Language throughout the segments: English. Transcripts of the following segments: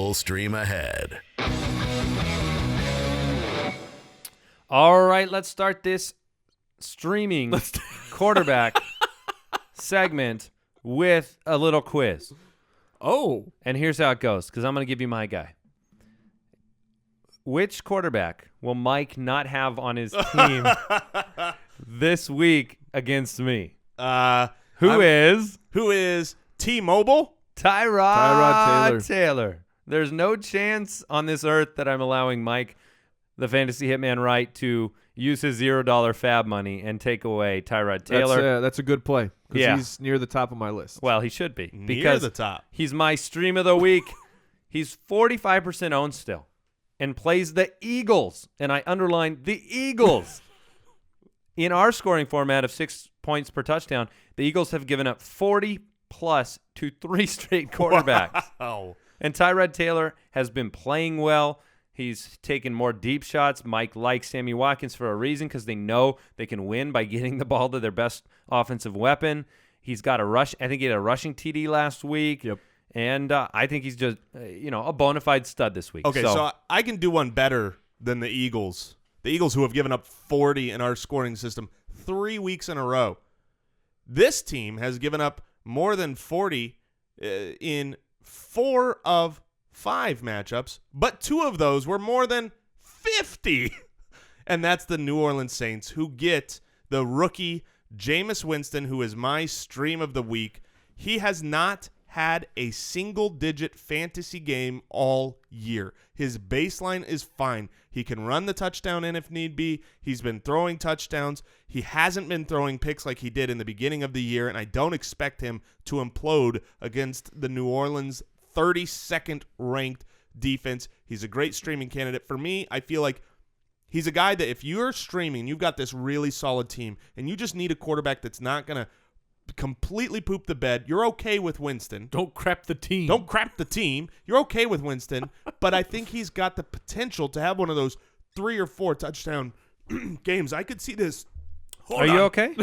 full stream ahead. All right, let's start this streaming quarterback segment with a little quiz. Oh. And here's how it goes, because I'm going to give you my guy. Which quarterback will Mike not have on his team this week against me? Who is T-Mobile? Tyrod Taylor. There's no chance on this earth that I'm allowing Mike, the fantasy hitman, right, to use his $0 fab money and take away Tyrod Taylor. That's a good play because he's near the top of my list. Well, he should be Near the top. He's my stream of the week. He's 45% owned still and plays the Eagles, and I underline the Eagles. In our scoring format of 6 points per touchdown, the Eagles have given up 40-plus to 3 straight quarterbacks. Wow. And Tyrod Taylor has been playing well. He's taken more deep shots. Mike likes Sammy Watkins for a reason because they know they can win by getting the ball to their best offensive weapon. He's got a rush. I think he had a rushing TD last week. Yep. And I think he's just, a bona fide stud this week. Okay, so I can do one better than the Eagles. The Eagles who have given up 40 in our scoring system 3 weeks in a row. This team has given up more than 40 in 4 of 5 matchups, but 2 of those were more than 50. And that's the New Orleans Saints, who get the rookie Jameis Winston, who is my stream of the week. He has not had a single-digit fantasy game all year. His baseline is fine. He can run the touchdown in if need be. He's been throwing touchdowns. He hasn't been throwing picks like he did in the beginning of the year, and I don't expect him to implode against the New Orleans 32nd ranked defense. He's a great streaming candidate. For me, I feel like he's a guy that if you're streaming, you've got this really solid team, and you just need a quarterback that's not going to completely poop the bed. You're okay with Winston. Don't crap the team. Don't crap the team. You're okay with Winston, but I think he's got the potential to have one of those 3 or 4 touchdown games. I could see this. Are you okay?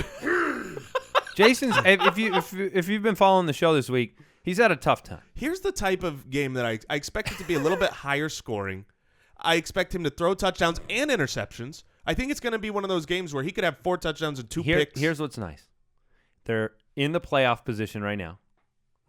Jason's. If you've been following the show this week, he's had a tough time. Here's the type of game that I expect it to be a little bit higher scoring. I expect him to throw touchdowns and interceptions. I think it's going to be one of those games where he could have 4 touchdowns and 2 picks. Here's what's nice. They're in the playoff position right now,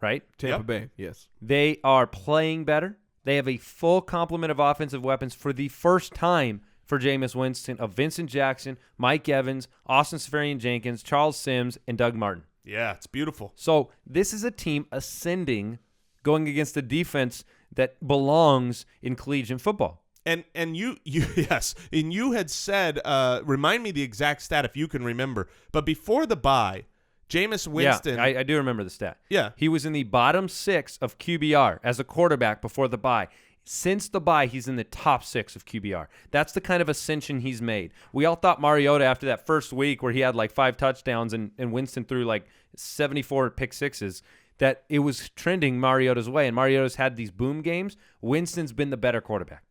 right? Tampa Bay, yes. They are playing better. They have a full complement of offensive weapons for the first time for Jameis Winston of Vincent Jackson, Mike Evans, Austin Seferian-Jenkins, Charles Sims, and Doug Martin. Yeah, it's beautiful. So this is a team ascending, going against a defense that belongs in collegiate football. And you yes, and you had said, remind me the exact stat if you can remember, but before the bye, Jameis Winston. Yeah, I do remember the stat. Yeah. He was in the bottom 6 of QBR as a quarterback before the bye. Since the bye, he's in the top 6 of QBR. That's the kind of ascension he's made. We all thought Mariota, after that first week where he had like 5 touchdowns and Winston threw like 74 pick sixes, that it was trending Mariota's way. And Mariota's had these boom games. Winston's been the better quarterback.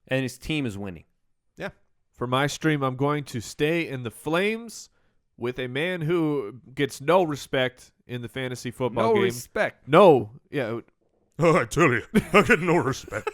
And his team is winning. Yeah. For my stream, I'm going to stay in the flames with a man who gets no respect in the fantasy football game. No respect. No. Yeah. Oh, I tell you, I get no respect.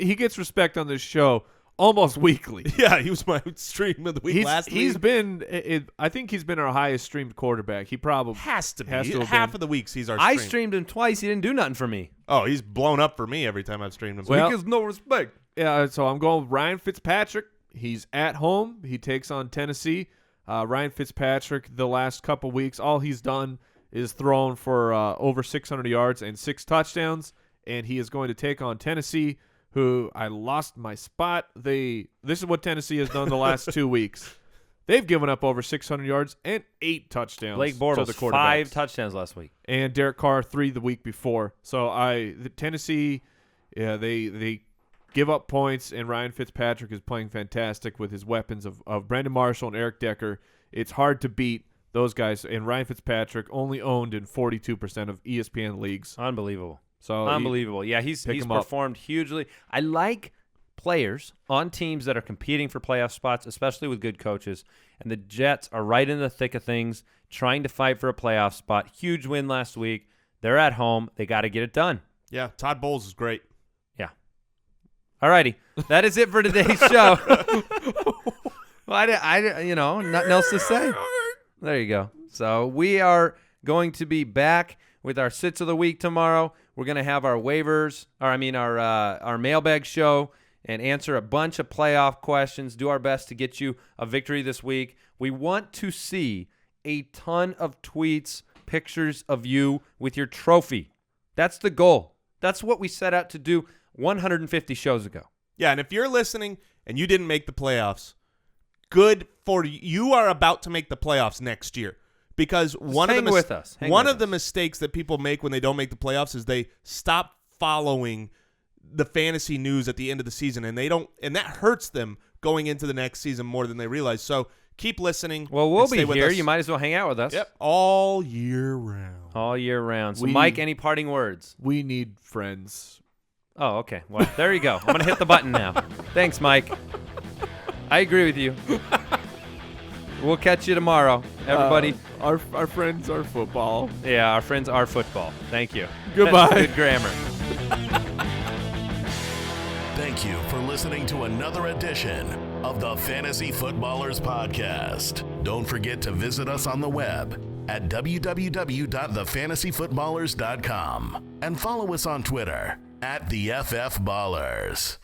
He gets respect on this show almost weekly. Yeah, he was my stream of the week last week. He's been, I think he's been our highest streamed quarterback. He probably has to be. Has to Half of the weeks he's our I stream. streamed him twice. He didn't do nothing for me. Oh, he's blown up for me every time I've streamed him. Well, he gives no respect. Yeah, so I'm going with Ryan Fitzpatrick. He's at home. He takes on Tennessee. Ryan Fitzpatrick, the last couple weeks, all he's done is thrown for over 600 yards and 6 touchdowns, and he is going to take on Tennessee, who I lost my spot. This is what Tennessee has done the last 2 weeks. They've given up over 600 yards and 8 touchdowns. Blake Bortles, 5 touchdowns last week. And Derek Carr, 3 the week before. So the Tennessee, yeah, they give up points, and Ryan Fitzpatrick is playing fantastic with his weapons of Brandon Marshall and Eric Decker. It's hard to beat those guys, and Ryan Fitzpatrick only owned in 42% of ESPN leagues. Unbelievable. So unbelievable. Yeah, he's performed hugely. I like players on teams that are competing for playoff spots, especially with good coaches. And the Jets are right in the thick of things, trying to fight for a playoff spot. Huge win last week. They're at home. They got to get it done. Yeah, Todd Bowles is great. Yeah. All righty. That is it for today's show. Well, nothing else to say. There you go. So we are going to be back with our Sits of the Week tomorrow. We're going to have our our mailbag show and answer a bunch of playoff questions, do our best to get you a victory this week. We want to see a ton of tweets, pictures of you with your trophy. That's the goal. That's what we set out to do 150 shows ago. Yeah, and if you're listening and you didn't make the playoffs, good for you. You are about to make the playoffs next year. Because one of the mistakes that people make when they don't make the playoffs is they stop following the fantasy news at the end of the season, and that hurts them going into the next season more than they realize. So keep listening. Well, we'll be here. You might as well hang out with us. Yep, all year round. All year round. So, Mike, any parting words? We need friends. Oh, okay. Well, there you go. I'm going to hit the button now. Thanks, Mike. I agree with you. We'll catch you tomorrow, everybody. Our friends are football. Yeah, our friends are football. Thank you. Goodbye. That's good grammar. Thank you for listening to another edition of the Fantasy Footballers Podcast. Don't forget to visit us on the web at www.thefantasyfootballers.com and follow us on Twitter @TheFFBallers.